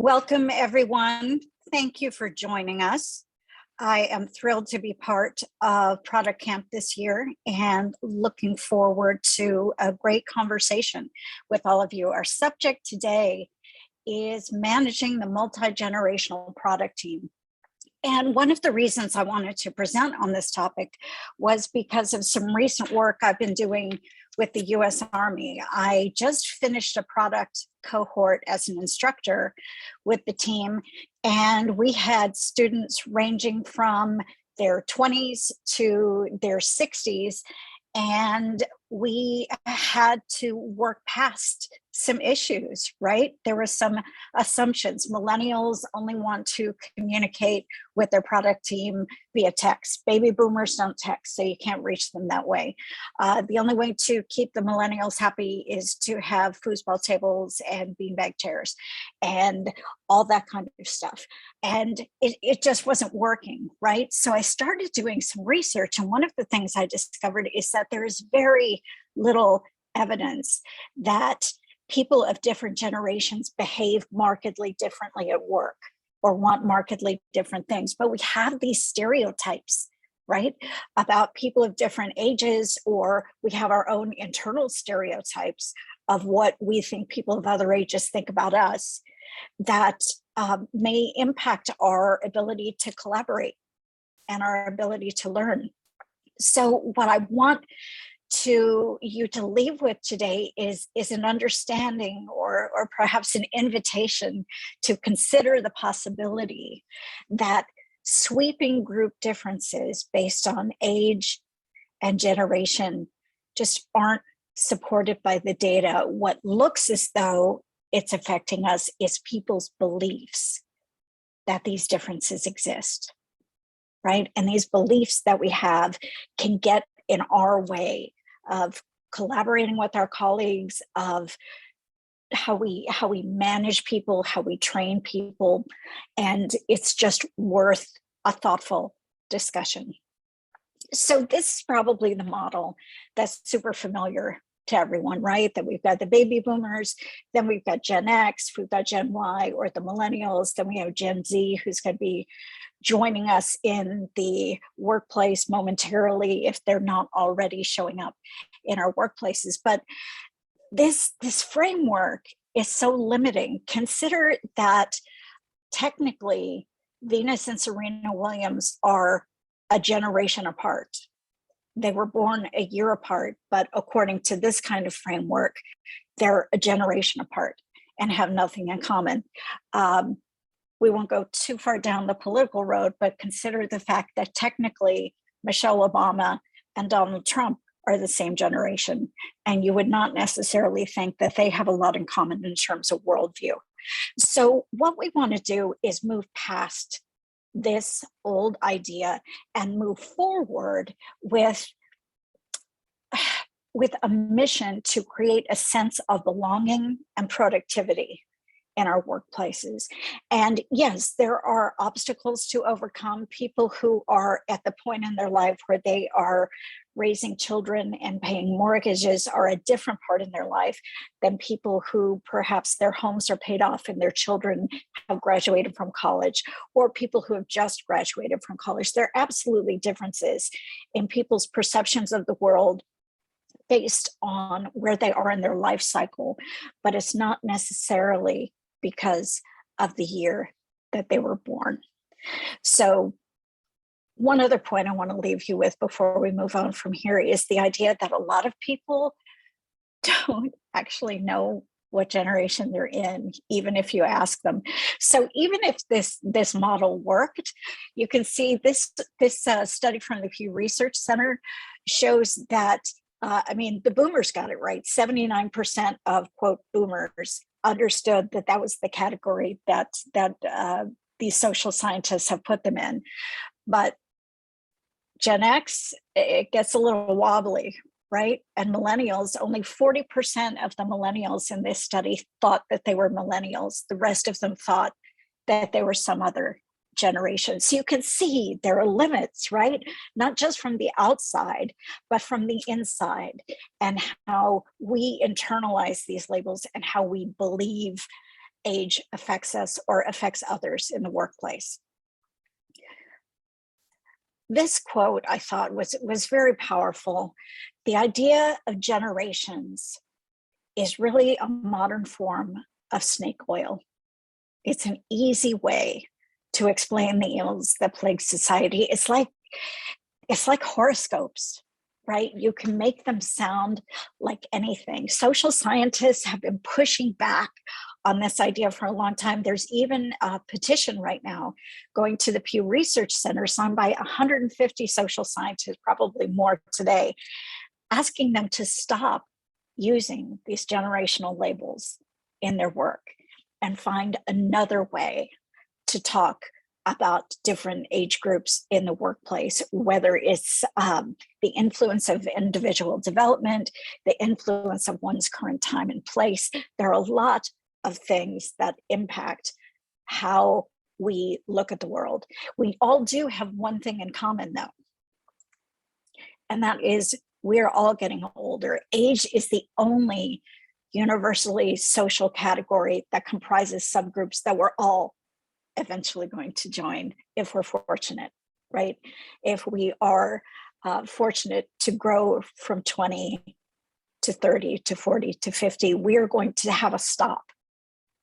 Welcome, everyone. Thank you for joining us. I am thrilled to be part of ProductCamp this year and looking forward to a great conversation with all of you. Our subject today is managing the multi-generational product team. And one of the reasons I wanted to present on this topic was because of some recent work I've been doing with the US Army. I just finished a product cohort as an instructor with the team, and we had students ranging from their 20s to their 60s, and we had to work past some issues, right? There were some assumptions. Millennials only want to communicate with their product team via text. Baby boomers don't text, so you can't reach them that way. The only way to keep the millennials happy is to have foosball tables and beanbag chairs and all that kind of stuff. And it just wasn't working, right? So I started doing some research, and one of the things I discovered is that there is very little evidence that people of different generations behave markedly differently at work or want markedly different things. But we have these stereotypes, right, about people of different ages, or we have our own internal stereotypes of what we think people of other ages think about us that may impact our ability to collaborate and our ability to learn. So what I want you to leave with today is an understanding or perhaps an invitation to consider the possibility that sweeping group differences based on age and generation just aren't supported by the data. What looks as though it's affecting us is people's beliefs that these differences exist, right? And these beliefs that we have can get in our way of collaborating with our colleagues, of how we manage people, how we train people, and it's just worth a thoughtful discussion. So this is probably the model that's super familiar to everyone, right? That we've got the baby boomers, then we've got Gen X, we've got Gen Y, or the millennials, then we have Gen Z, who's going to be joining us in the workplace momentarily if they're not already showing up in our workplaces. But this framework is so limiting. Consider that technically Venus and Serena Williams are a generation apart. They were born a year apart, but according to this kind of framework, they're a generation apart and have nothing in common. We won't go too far down the political road, but consider the fact that technically Michelle Obama and Donald Trump are the same generation, and you would not necessarily think that they have a lot in common in terms of worldview. So what we want to do is move past this old idea and move forward with a mission to create a sense of belonging and productivity in our workplaces. And yes, there are obstacles to overcome. People who are at the point in their life where they are raising children and paying mortgages are a different part in their life than people who perhaps their homes are paid off and their children have graduated from college, or people who have just graduated from college. There are absolutely differences in people's perceptions of the world based on where they are in their life cycle, but it's not necessarily because of the year that they were born. So one other point I want to leave you with before we move on from here is the idea that a lot of people don't actually know what generation they're in, even if you ask them. So even if this model worked, you can see this study from the Pew Research Center shows that the boomers got it right. 79% of, quote, boomers understood that was the category that these social scientists have put them in. But Gen X, it gets a little wobbly, right? And millennials, only 40% of the millennials in this study thought that they were millennials. The rest of them thought that they were some other generation. So you can see there are limits, right? Not just from the outside, but from the inside, and how we internalize these labels and how we believe age affects us or affects others in the workplace. This quote I thought was very powerful. The idea of generations is really a modern form of snake oil. It's an easy way to explain the ills that plague society. It's like horoscopes, right? You can make them sound like anything. Social scientists have been pushing back on this idea for a long time. There's even a petition right now going to the Pew Research Center, signed by 150 social scientists, probably more today, asking them to stop using these generational labels in their work and find another way to talk about different age groups in the workplace, whether it's the influence of individual development, the influence of one's current time and place. There are a lot of things that impact how we look at the world. We all do have one thing in common, though, and that is we're all getting older. Age is the only universally social category that comprises subgroups that we're all eventually going to join if we're fortunate, right? If we are fortunate to grow from 20 to 30 to 40 to 50, we are going to have a stop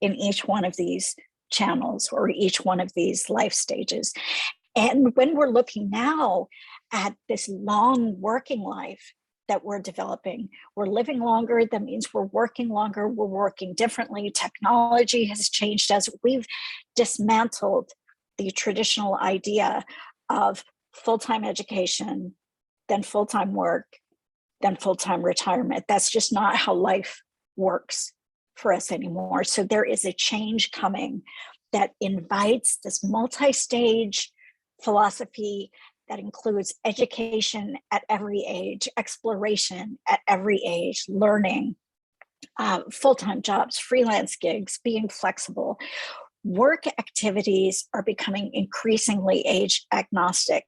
in each one of these channels or each one of these life stages. And when we're looking now at this long working life that we're developing, we're living longer. That means we're working longer, we're working differently. Technology has changed as we've dismantled the traditional idea of full-time education, then full-time work, then full-time retirement. That's just not how life works for us anymore. So there is a change coming that invites this multi-stage philosophy that includes education at every age, exploration at every age, learning, full-time jobs, freelance gigs, being flexible. Work activities are becoming increasingly age agnostic.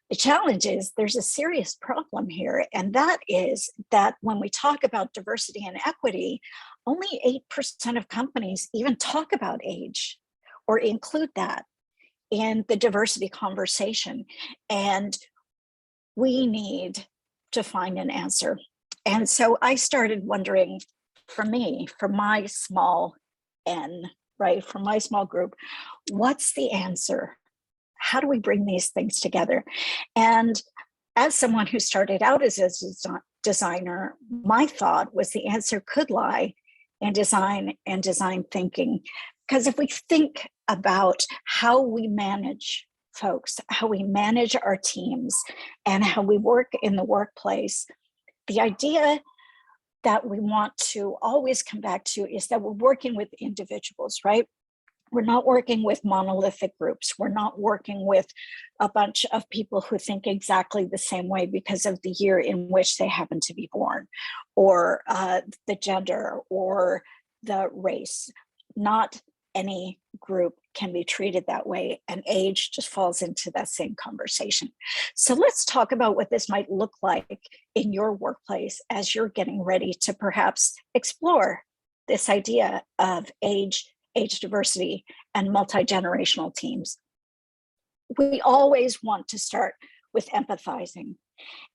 The challenge is there's a serious problem here, and that is that when we talk about diversity and equity, only 8% of companies even talk about age or include that in the diversity conversation. And we need to find an answer. And so I started wondering, for me, for my small n, right, for my small group, what's the answer? How do we bring these things together? And as someone who started out as a designer, my thought was the answer could lie in design and design thinking. Because if we think about how we manage folks, how we manage our teams, and how we work in the workplace, the idea that we want to always come back to is that we're working with individuals, right? We're not working with monolithic groups. We're not working with a bunch of people who think exactly the same way because of the year in which they happen to be born, or the gender, or the race. Not any group can be treated that way, and age just falls into that same conversation. So let's talk about what this might look like in your workplace as you're getting ready to perhaps explore this idea of age diversity, and multi-generational teams. We always want to start with empathizing,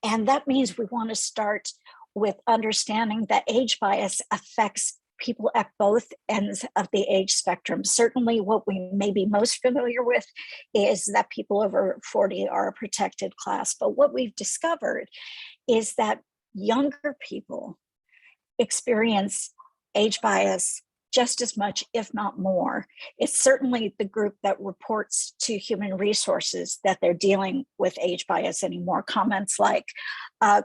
and that means we want to start with understanding that age bias affects people at both ends of the age spectrum. Certainly what we may be most familiar with is that people over 40 are a protected class. But what we've discovered is that younger people experience age bias just as much, if not more. It's certainly the group that reports to human resources that they're dealing with age bias anymore. Comments like,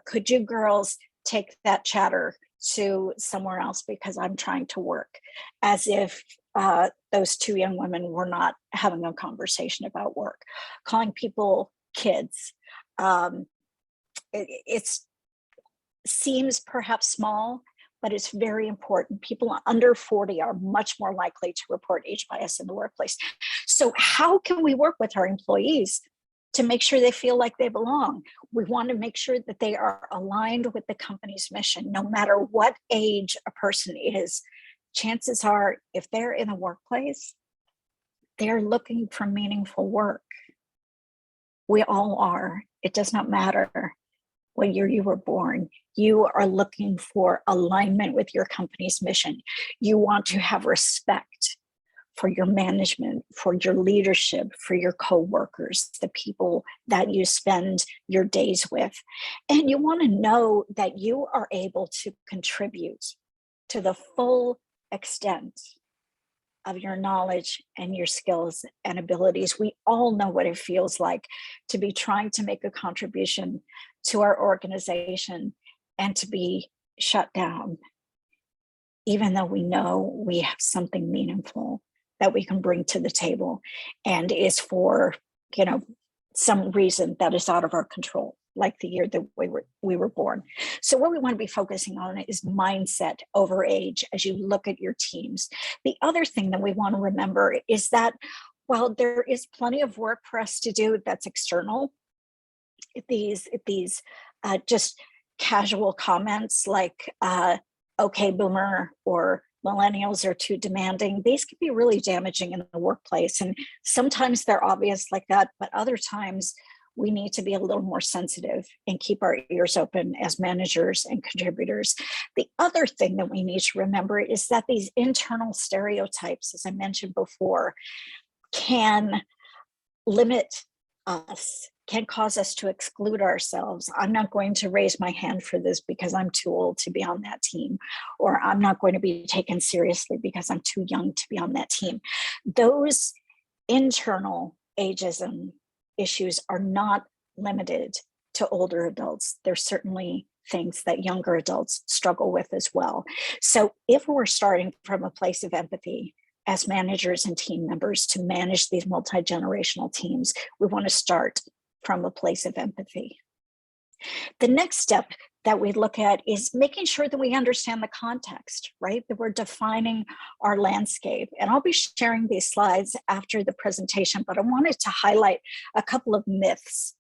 could you girls take that chatter to somewhere else because I'm trying to work, as if those two young women were not having a conversation about work. Calling people kids. It seems perhaps small, but it's very important. People under 40 are much more likely to report age bias in the workplace. So how can we work with our employees to make sure they feel like they belong? We want to make sure that they are aligned with the company's mission. No matter what age a person is, chances are, if they're in the workplace, they're looking for meaningful work. We all are. It does not matter what year you were born. You are looking for alignment with your company's mission. You want to have respect for your management, for your leadership, for your coworkers, the people that you spend your days with. And you want to know that you are able to contribute to the full extent of your knowledge and your skills and abilities. We all know what it feels like to be trying to make a contribution to our organization and to be shut down, even though we know we have something meaningful that we can bring to the table and is for, some reason that is out of our control, like the year that we were born. So what we want to be focusing on is mindset over age as you look at your teams. The other thing that we want to remember is that while there is plenty of work for us to do that's external, these just casual comments like, okay, boomer, or millennials are too demanding, these can be really damaging in the workplace. And sometimes they're obvious like that, but other times we need to be a little more sensitive and keep our ears open as managers and contributors. The other thing that we need to remember is that these internal stereotypes, as I mentioned before, can limit us, can cause us to exclude ourselves. I'm not going to raise my hand for this because I'm too old to be on that team, or I'm not going to be taken seriously because I'm too young to be on that team. Those internal ageism issues are not limited to older adults. There's certainly things that younger adults struggle with as well. So if we're starting from a place of empathy as managers and team members to manage these multi-generational teams, we want to start from a place of empathy. The next step that we look at is making sure that we understand the context, right? That we're defining our landscape. And I'll be sharing these slides after the presentation, but I wanted to highlight a couple of myths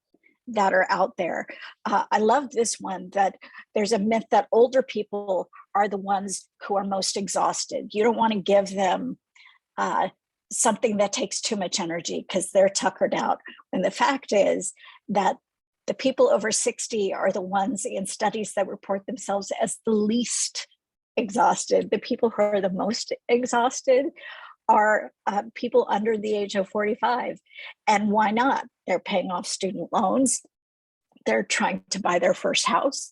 that are out there. I love this one, that there's a myth that older people are the ones who are most exhausted. You don't want to give them something that takes too much energy because they're tuckered out. And the fact is that the people over 60 are the ones in studies that report themselves as the least exhausted. The people who are the most exhausted are people under the age of 45. And why not? They're paying off student loans. They're trying to buy their first house.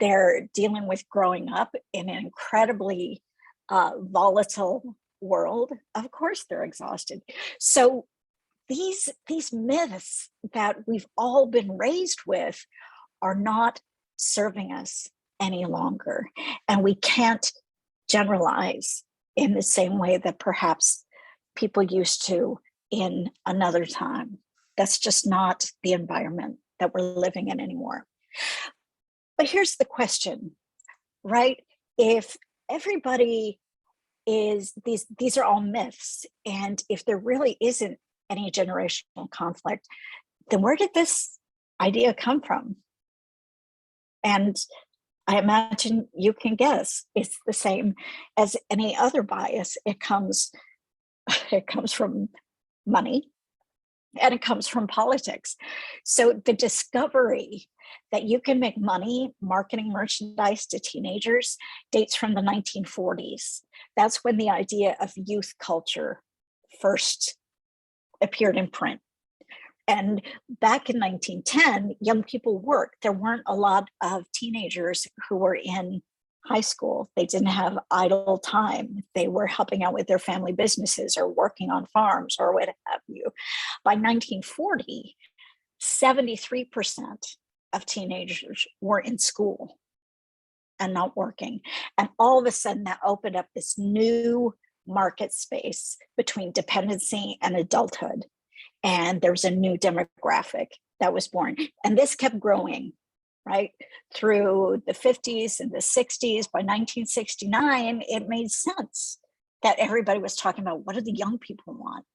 They're dealing with growing up in an incredibly volatile world. Of course, they're exhausted. So these myths that we've all been raised with are not serving us any longer. And we can't generalize in the same way that perhaps people used to in another time. That's just not the environment that we're living in anymore. But here's the question, right? If everybody is, these are all myths, and if there really isn't any generational conflict, then where did this idea come from? And I imagine you can guess it's the same as any other bias. It comes from money, and it comes from politics. So the discovery that you can make money marketing merchandise to teenagers dates from the 1940s. That's when the idea of youth culture first appeared in print. And back in 1910, young people worked. There weren't a lot of teenagers who were in high school. They didn't have idle time. They were helping out with their family businesses or working on farms or what have you. By 1940, 73% of teenagers were in school and not working. And all of a sudden that opened up this new market space between dependency and adulthood. And there was a new demographic that was born. And this kept growing, right? Through the 50s and the 60s. By 1969, it made sense that everybody was talking about what do the young people want,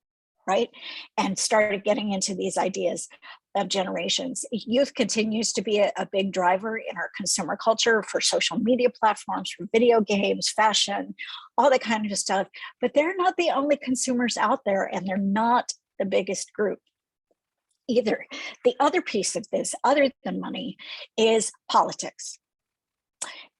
right? And started getting into these ideas of generations. Youth continues to be a big driver in our consumer culture for social media platforms, for video games, fashion, all that kind of stuff. But they're not the only consumers out there, and they're not the biggest group either. The other piece of this, other than money, is politics.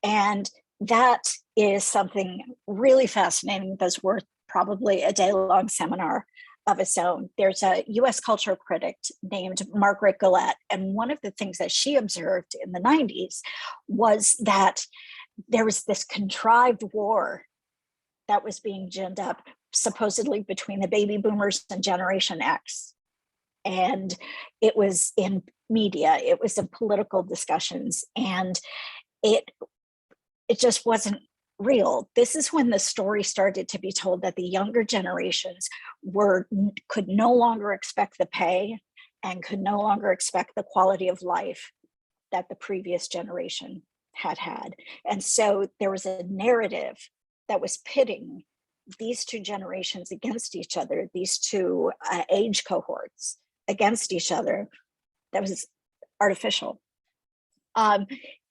And that is something really fascinating that's worth probably a day-long seminar of its own. There's a US cultural critic named Margaret Gillette, and one of the things that she observed in the 90s was that there was this contrived war that was being ginned up, supposedly between the baby boomers and Generation X. And it was in media, it was in political discussions, and it just wasn't real. This is when the story started to be told that the younger generations could no longer expect the pay and could no longer expect the quality of life that the previous generation had had. And so there was a narrative that was pitting these two generations against each other, these two age cohorts against each other, that was artificial.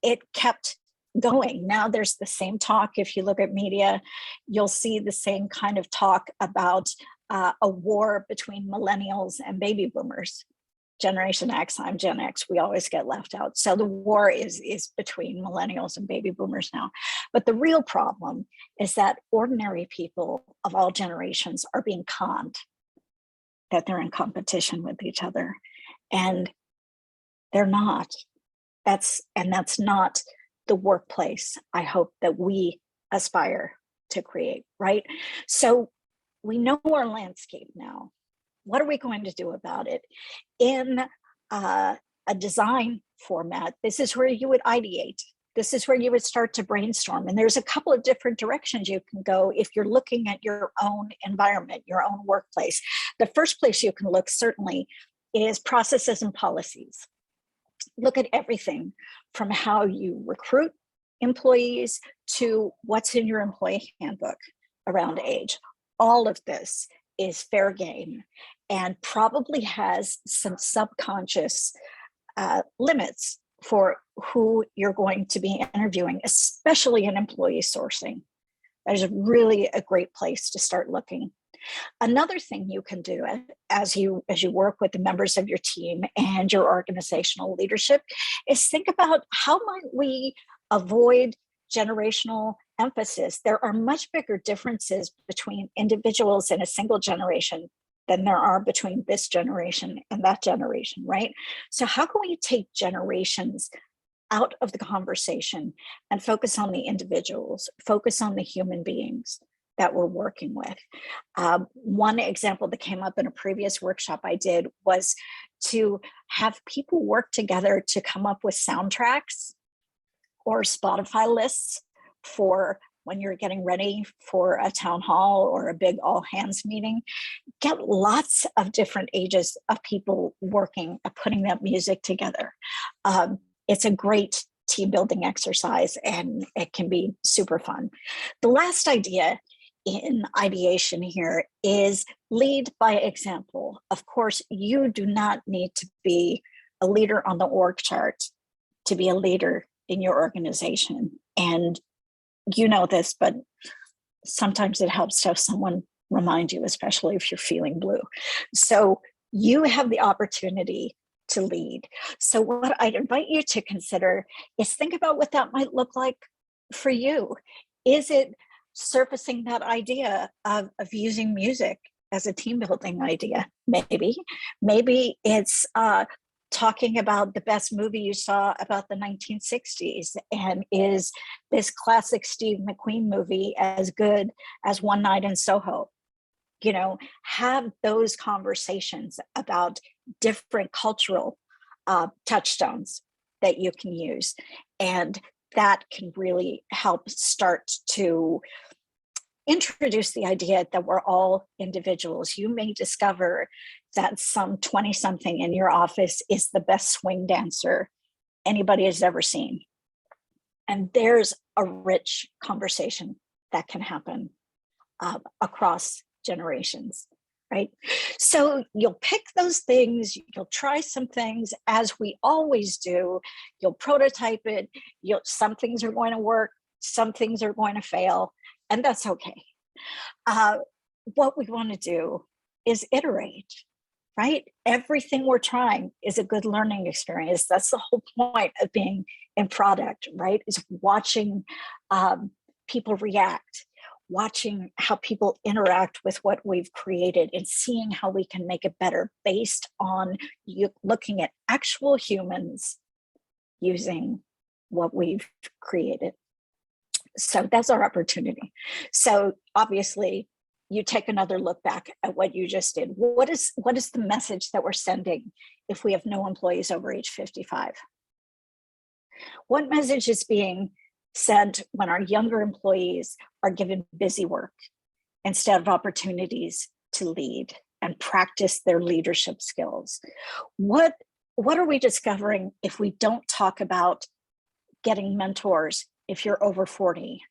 It kept going. Now there's the same talk. If you look at media, you'll see the same kind of talk about a war between millennials and baby boomers. Generation X, I'm Gen X, we always get left out. So the war is between millennials and baby boomers now. But the real problem is that ordinary people of all generations are being conned that they're in competition with each other. And they're not. That's not the workplace I hope that we aspire to create, right? So we know our landscape now. What are we going to do about it? In a design format, this is where you would ideate. This is where you would start to brainstorm. And there's a couple of different directions you can go if you're looking at your own environment, your own workplace. The first place you can look certainly is processes and policies. Look at everything from how you recruit employees to what's in your employee handbook around age. All of this is fair game and probably has some subconscious limits for who you're going to be interviewing, especially in employee sourcing. That is really a great place to start looking. Another thing you can do as you work with the members of your team and your organizational leadership is think about how might we avoid generational emphasis. There are much bigger differences between individuals in a single generation than there are between this generation and that generation, right? So how can we take generations out of the conversation and focus on the individuals, focus on the human beings that we're working with? One example that came up in a previous workshop I did was to have people work together to come up with soundtracks or Spotify lists for when you're getting ready for a town hall or a big all hands meeting. Get lots of different ages of people working at putting that music together. It's a great team building exercise and it can be super fun. The last idea in ideation here is lead by example. Of course, you do not need to be a leader on the org chart to be a leader in your organization. And you know this, but sometimes it helps to have someone remind you, especially if you're feeling blue. So you have the opportunity to lead. So what I'd invite you to consider is think about what that might look like for you. Is it surfacing that idea of using music as a team building idea? Maybe it's talking about the best movie you saw about the 1960s, and is this classic Steve McQueen movie as good as One Night in Soho? You know, have those conversations about different cultural touchstones that you can use. And that can really help start to introduce the idea that we're all individuals. You may discover that some 20-something in your office is the best swing dancer anybody has ever seen. And there's a rich conversation that can happen across generations, right? So you'll pick those things, you'll try some things as we always do, you'll prototype it, some things are going to work, some things are going to fail, and that's okay. What we want to do is iterate, right? Everything we're trying is a good learning experience. That's the whole point of being in product, right? Is watching people react, watching how people interact with what we've created, and seeing how we can make it better based on you looking at actual humans using what we've created. So that's our opportunity. So obviously, you take another look back at what you just did. What is the message that we're sending if we have no employees over age 55? What message is being sent when our younger employees are given busy work instead of opportunities to lead and practice their leadership skills? What are we discovering if we don't talk about getting mentors if you're over 40?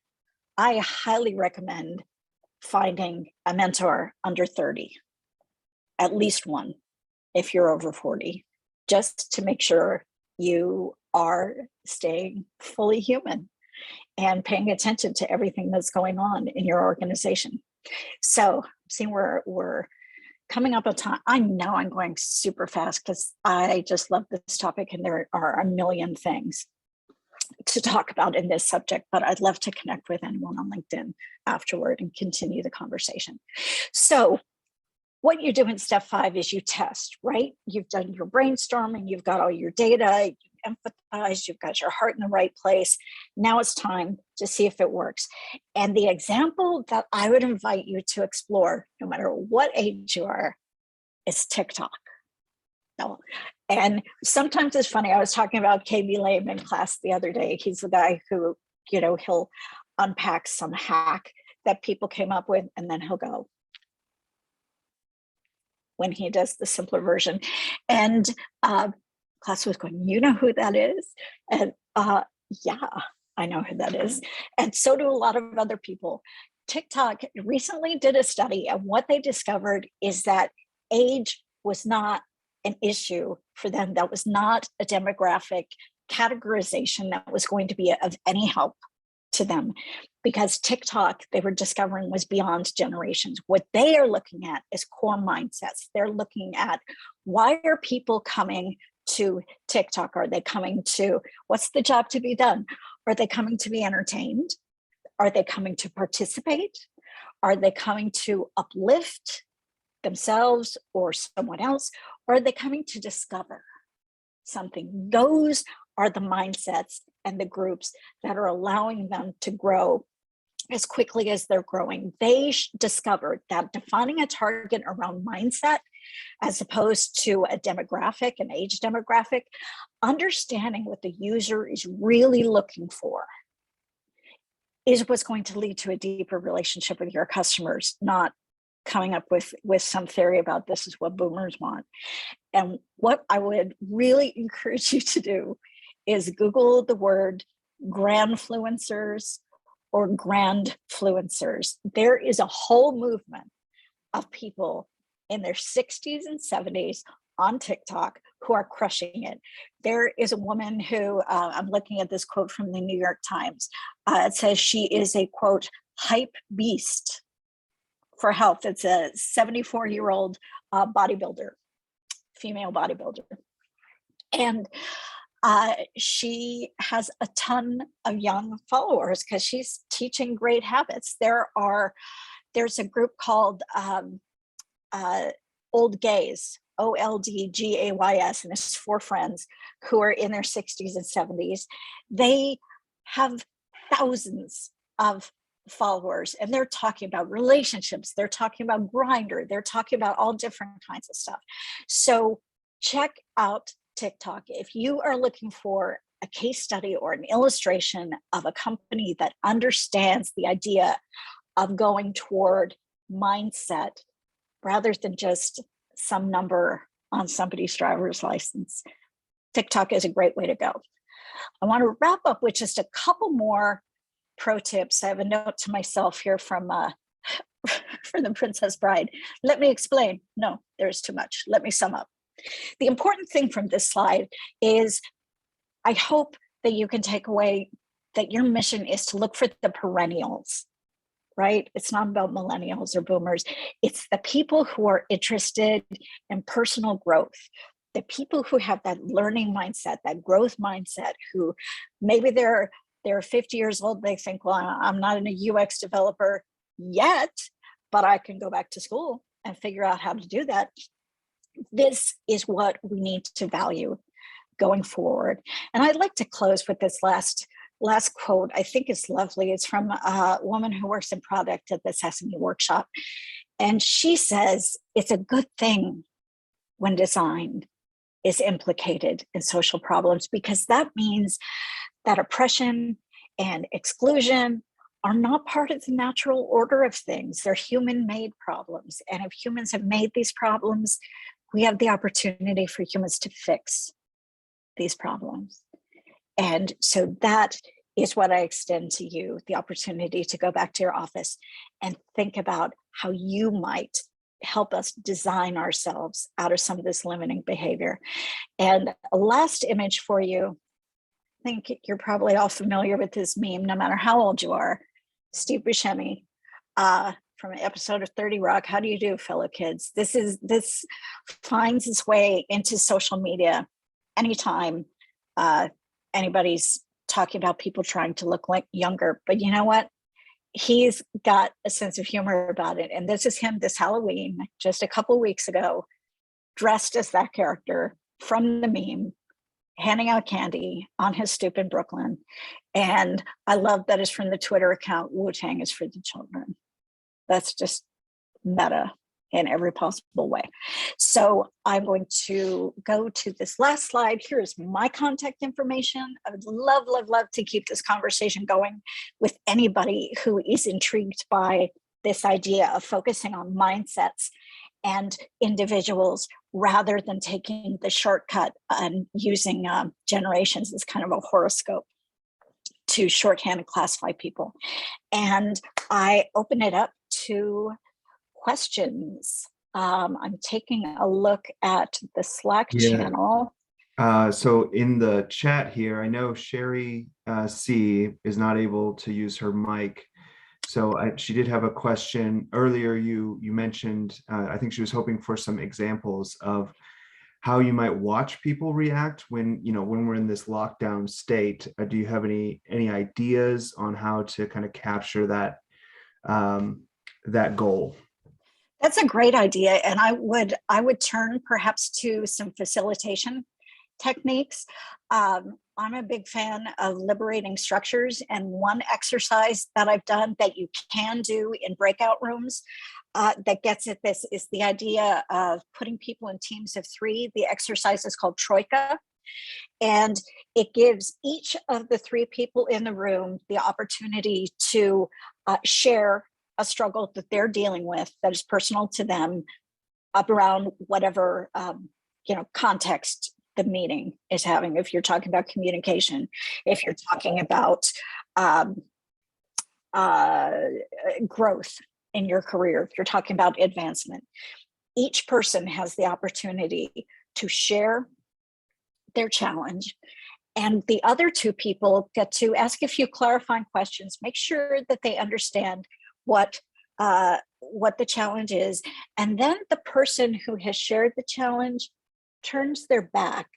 I highly recommend finding a mentor under 30, at least one if you're over 40, just to make sure you are staying fully human and paying attention to everything that's going on in your organization. So seeing we're coming up on time. I know I'm going super fast because I just love this topic, and there are a million things to talk about in this subject, but I'd love to connect with anyone on LinkedIn afterward and continue the conversation. So what you do in step 5 is you test, right? You've done your brainstorming, you've got all your data, you've empathized, you've got your heart in the right place. Now it's time to see if it works. And the example that I would invite you to explore, no matter what age you are, is TikTok. No. And sometimes it's funny. I was talking about KB Lame in class the other day. He's the guy who, he'll unpack some hack that people came up with, and then he'll go when he does the simpler version. And class was going, you know who that is? And yeah, I know who that is. And so do a lot of other people. TikTok recently did a study, and what they discovered is that age was not an issue for them. That was not a demographic categorization that was going to be of any help to them, because TikTok, they were discovering, was beyond generations. What they are looking at is core mindsets. They're looking at, why are people coming to TikTok? Are they coming to, what's the job to be done? Are they coming to be entertained? Are they coming to participate? Are they coming to uplift themselves or someone else? Or are they coming to discover something? Those are the mindsets and the groups that are allowing them to grow as quickly as they're growing. They discovered that defining a target around mindset, as opposed to a demographic, an age demographic, understanding what the user is really looking for, is what's going to lead to a deeper relationship with your customers, not coming up with some theory about this is what boomers want. And what I would really encourage you to do is Google the word grandfluencers or grandfluencers. There is a whole movement of people in their 60s and 70s on TikTok who are crushing it. There is a woman who, I'm looking at this quote from the New York Times. It says she is a, quote, hype beast for health. It's a 74-year-old bodybuilder, female bodybuilder. And she has a ton of young followers because she's teaching great habits. There's a group called Old Gays, OLDGAYS, and it's 4 friends who are in their 60s and 70s. They have thousands of followers, and they're talking about relationships, they're talking about Grindr, they're talking about all different kinds of stuff. So check out TikTok if you are looking for a case study or an illustration of a company that understands the idea of going toward mindset rather than just some number on somebody's driver's license. TikTok is a great way to go. I want to wrap up with just a couple more pro tips. I have a note to myself here from for the Princess Bride. Let me explain. No, there's too much. Let me sum up. The important thing from this slide is I hope that you can take away that your mission is to look for the perennials, right? It's not about millennials or boomers. It's the people who are interested in personal growth, the people who have that learning mindset, that growth mindset, who maybe they're 50 years old. They think, well, I'm not a UX developer yet, but I can go back to school and figure out how to do that. This is what we need to value going forward. And I'd like to close with this last quote. I think it's lovely. It's from a woman who works in product at the Sesame Workshop. And she says, it's a good thing when design is implicated in social problems, because that means that oppression and exclusion are not part of the natural order of things. They're human-made problems. And if humans have made these problems, we have the opportunity for humans to fix these problems. And so that is what I extend to you, the opportunity to go back to your office and think about how you might help us design ourselves out of some of this limiting behavior. And a last image for you. I think you're probably all familiar with this meme, no matter how old you are. Steve Buscemi from an episode of 30 Rock. How do you do, fellow kids? This finds its way into social media anytime anybody's talking about people trying to look like younger. But you know what? He's got a sense of humor about it. And this is him this Halloween, just a couple weeks ago, dressed as that character from the meme, handing out candy on his stoop in Brooklyn. And I love that it's from the Twitter account, Wu-Tang is for the children. That's just meta in every possible way. So I'm going to go to this last slide. Here's my contact information. I would love, love, love to keep this conversation going with anybody who is intrigued by this idea of focusing on mindsets and individuals rather than taking the shortcut and using generations as kind of a horoscope to shorthand and classify people. And I open it up to questions. I'm taking a look at the Slack channel. So in the chat here, I know Sherry C is not able to use her mic. So she did have a question earlier. You mentioned, I think she was hoping for some examples of how you might watch people react when we're in this lockdown state. Do you have any ideas on how to kind of capture that that goal? That's a great idea. And I would turn perhaps to some facilitation techniques. I'm a big fan of liberating structures. And one exercise that I've done that you can do in breakout rooms that gets at this is the idea of putting people in teams of 3. The exercise is called Troika. And it gives each of the 3 people in the room the opportunity to share a struggle that they're dealing with that is personal to them up around whatever context the meeting is having. If you're talking about communication, if you're talking about growth in your career, if you're talking about advancement, each person has the opportunity to share their challenge. And the other 2 people get to ask a few clarifying questions, make sure that they understand what the challenge is. And then the person who has shared the challenge turns their back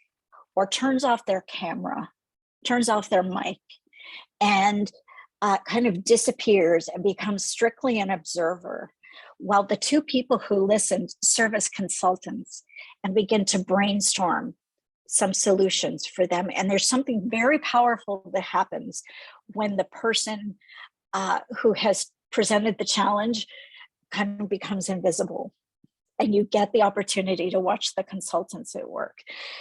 or turns off their camera, turns off their mic, and kind of disappears and becomes strictly an observer, while the 2 people who listened serve as consultants and begin to brainstorm some solutions for them. And there's something very powerful that happens when the person who has presented the challenge kind of becomes invisible, and you get the opportunity to watch the consultants at work.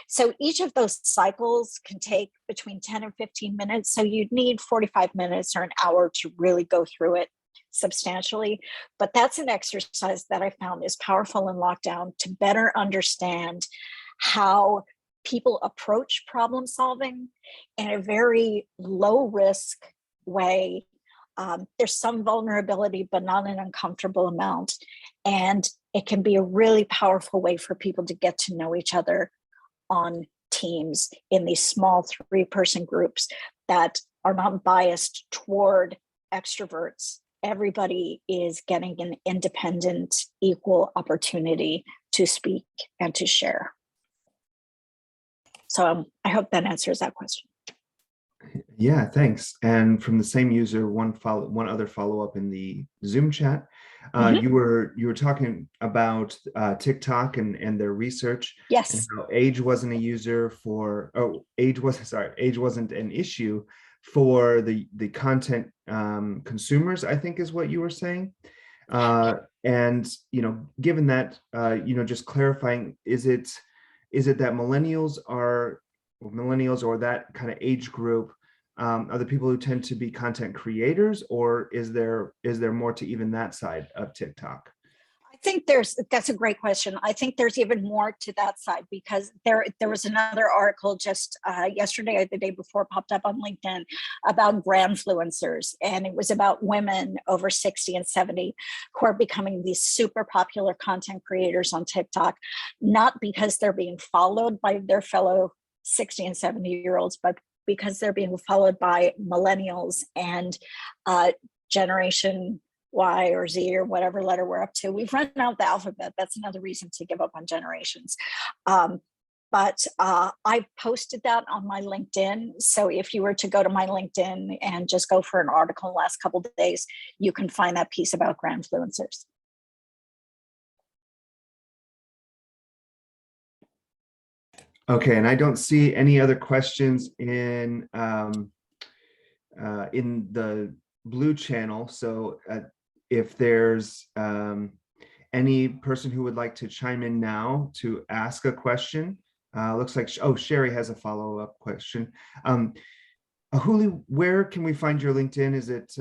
So each of those cycles can take between 10 and 15 minutes. So you'd need 45 minutes or an hour to really go through it substantially. But that's an exercise that I found is powerful in lockdown to better understand how people approach problem solving in a very low risk way There's some vulnerability, but not an uncomfortable amount. And it can be a really powerful way for people to get to know each other on teams in these small 3-person groups that are not biased toward extroverts. Everybody is getting an independent, equal opportunity to speak and to share. So I hope that answers that question. Yeah, thanks. And from the same user, one other follow-up in the Zoom chat. You were talking about TikTok and their research. Yes. And how age wasn't a user for, age wasn't an issue for the content consumers, I think is what you were saying. And given that, just clarifying, is it that millennials or that kind of age group are the people who tend to be content creators, or is there more to even that side of TikTok? I think that's a great question. I think there's even more to that side, because there was another article just yesterday or the day before popped up on LinkedIn about grandfluencers, and it was about women over 60 and 70 who are becoming these super popular content creators on TikTok, not because they're being followed by their fellow 60 and 70-year-olds, but because they're being followed by millennials and generation Y or Z or whatever letter we're up to. We've run out the alphabet. That's another reason to give up on generations. But I posted that on my LinkedIn. So if you were to go to my LinkedIn and just go for an article in the last couple of days, you can find that piece about grandfluencers. Okay, and I don't see any other questions in the blue channel. So if there's any person who would like to chime in now to ask a question, looks like, Sherry has a follow-up question. Houli, where can we find your LinkedIn? Is it?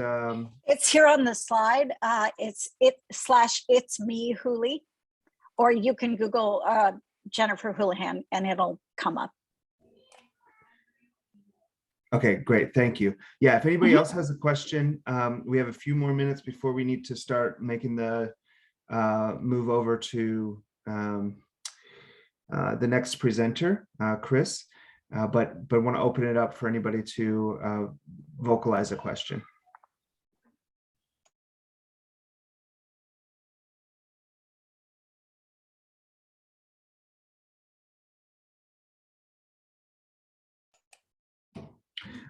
It's here on the slide. It's /me Houli, or you can Google Jennifer Houlihan and it'll come up. Okay, great. Thank you. Yeah, if anybody else has a question, we have a few more minutes before we need to start making the move over to the next presenter, Chris. But want to open it up for anybody to vocalize a question.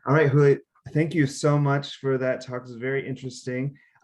All right, Houli, thank you so much for that talk. It was very interesting.